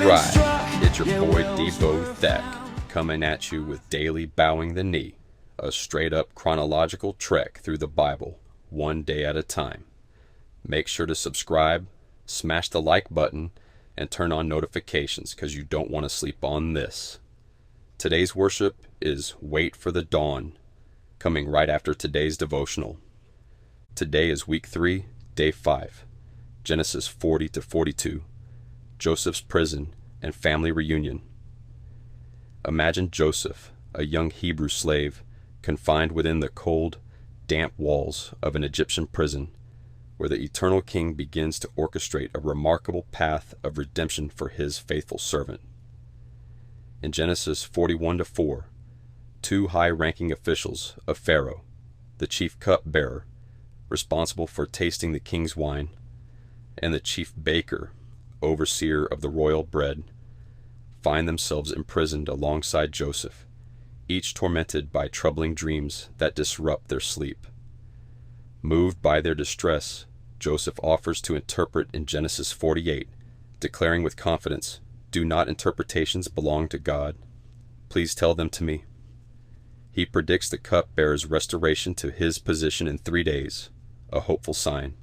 right, it's your boy Debo Thek coming at you with Daily Bowing the Knee, a straight up chronological trek through the Bible, one day at a time. Make sure to subscribe, smash the like button, and turn on notifications because you don't want to sleep on this. Today's worship is Wait for the Dawn, coming right after today's devotional. Today is week 3, day 5, Genesis 40 to 42, Joseph's prison and family reunion. Imagine Joseph, a young Hebrew slave, confined within the cold, damp walls of an Egyptian prison, where the eternal king begins to orchestrate a remarkable path of redemption for his faithful servant. In Genesis 41 to 4, two high-ranking officials of Pharaoh, the chief cupbearer, responsible for tasting the king's wine, and the chief baker, overseer of the royal bread, find themselves imprisoned alongside Joseph, each tormented by troubling dreams that disrupt their sleep. Moved by their distress, Joseph offers to interpret in Genesis 48, declaring with confidence, "Do not interpretations belong to God? Please tell them to me." He predicts the cupbearer's restoration to his position in 3 days, a hopeful sign,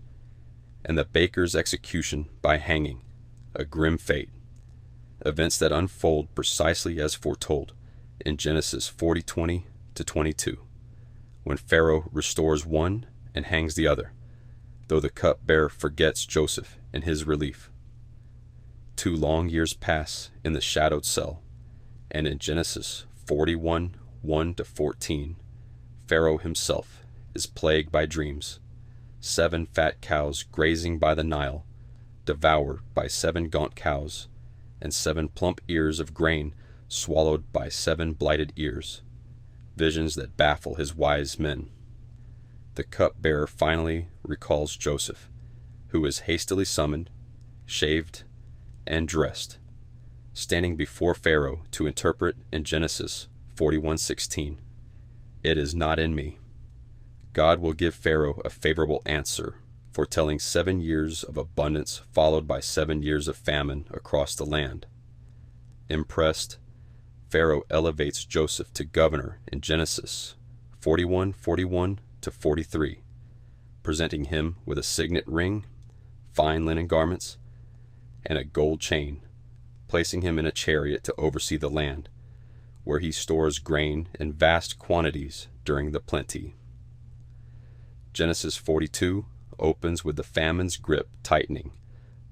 and the baker's execution by hanging, a grim fate. Events that unfold precisely as foretold in Genesis 40:20 to 22, when Pharaoh restores one and hangs the other, though the cupbearer forgets Joseph in his relief. 2 long years pass in the shadowed cell, and in Genesis 41, 1 to 14, Pharaoh himself is plagued by dreams, 7 fat cows grazing by the Nile, devoured by 7 gaunt cows, and 7 plump ears of grain swallowed by 7 blighted ears, visions that baffle his wise men. The cupbearer finally recalls Joseph, who is hastily summoned, shaved, and dressed, standing before Pharaoh to interpret in Genesis 41:16, "It is not in me." God will give Pharaoh a favorable answer, foretelling 7 years of abundance followed by 7 years of famine across the land. Impressed, Pharaoh elevates Joseph to governor in Genesis 41:41 to 43, presenting him with a signet ring, fine linen garments, and a gold chain, placing him in a chariot to oversee the land, where he stores grain in vast quantities during the plenty. Genesis 42 opens with the famine's grip tightening,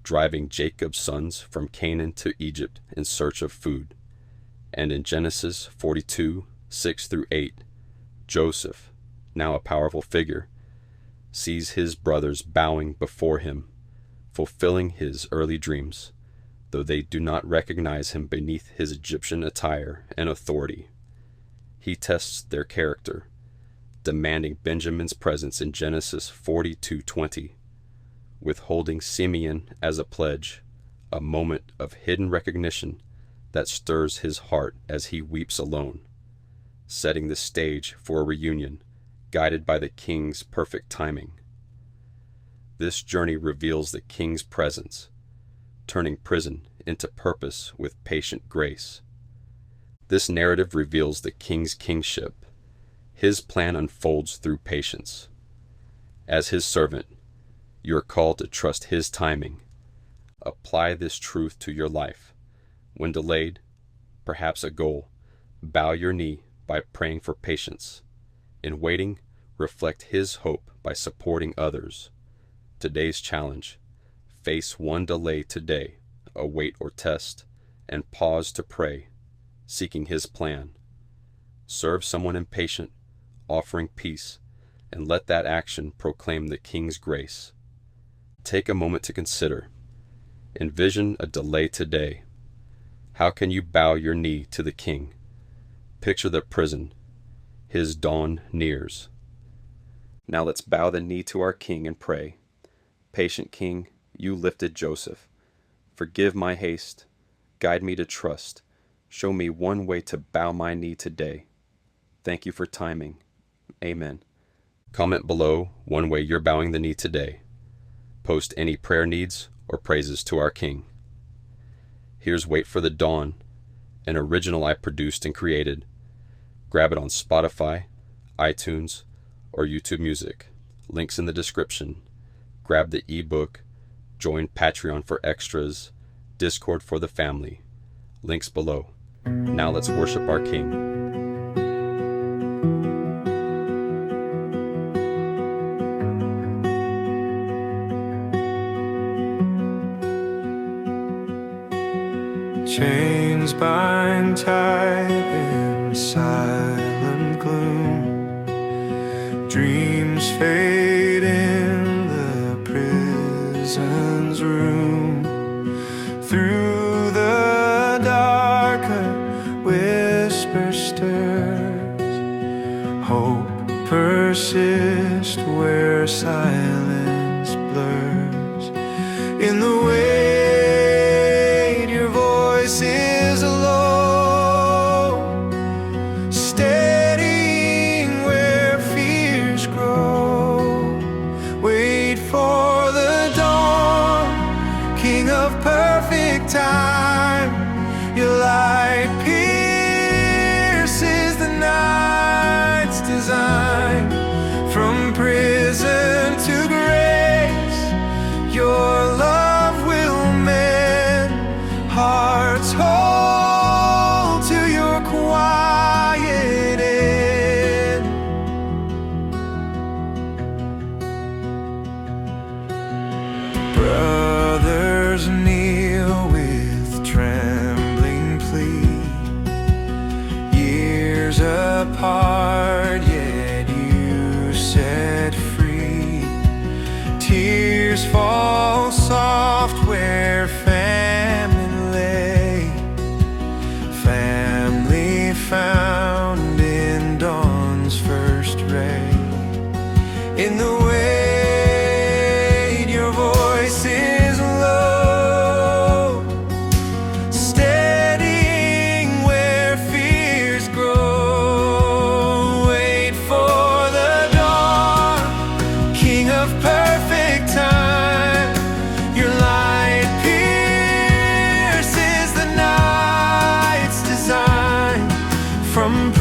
driving Jacob's sons from Canaan to Egypt in search of food. And in Genesis 42, 6 through 8, Joseph, now a powerful figure, sees his brothers bowing before him, fulfilling his early dreams, though they do not recognize him beneath his Egyptian attire and authority. He tests their character, demanding Benjamin's presence in Genesis 42:20, withholding Simeon as a pledge, a moment of hidden recognition that stirs his heart as he weeps alone, setting the stage for a reunion guided by the king's perfect timing. This journey reveals the king's presence, turning prison into purpose with patient grace. This narrative reveals the king's kingship. His plan unfolds through patience. As his servant, you are called to trust his timing. Apply this truth to your life. When delayed, perhaps a goal, bow your knee by praying for patience. In waiting, reflect his hope by supporting others. Today's challenge: face one delay today, a wait or test, and pause to pray, seeking his plan. Serve someone impatient, offering peace, and let that action proclaim the king's grace. Take a moment to consider. Envision a delay today. How can you bow your knee to the king? Picture the prison. His dawn nears. Now let's bow the knee to our king and pray. Patient king, you lifted Joseph. Forgive my haste. Guide me to trust. Show me one way to bow my knee today. Thank you for timing. Amen. Comment below one way you're bowing the knee today. Post any prayer needs or praises to our King. Here's Wait for the Dawn, an original I produced and created. Grab it on Spotify, iTunes, or YouTube Music. Links in the description. Grab the ebook, join Patreon for extras, Discord for the family. Links below. Now let's worship our King. Chains bind tight in silent gloom, dreams fade in the prison's room. Through the dark a whisper stirs, hope persists where silence blurs. In the way is low, steadying where fears grow. Wait for the dawn, King of perfect time. Your light pierces the night's design. From prison to grace, your love will mend hearts whole to your quiet end. Brothers kneel with trembling plea, years apart yet you set free. Tears fall soft where found in dawn's first ray. In the wait, your voice is low, steadying where fears grow. Wait for the dawn, King of perfect time. Your light pierces the night's design. From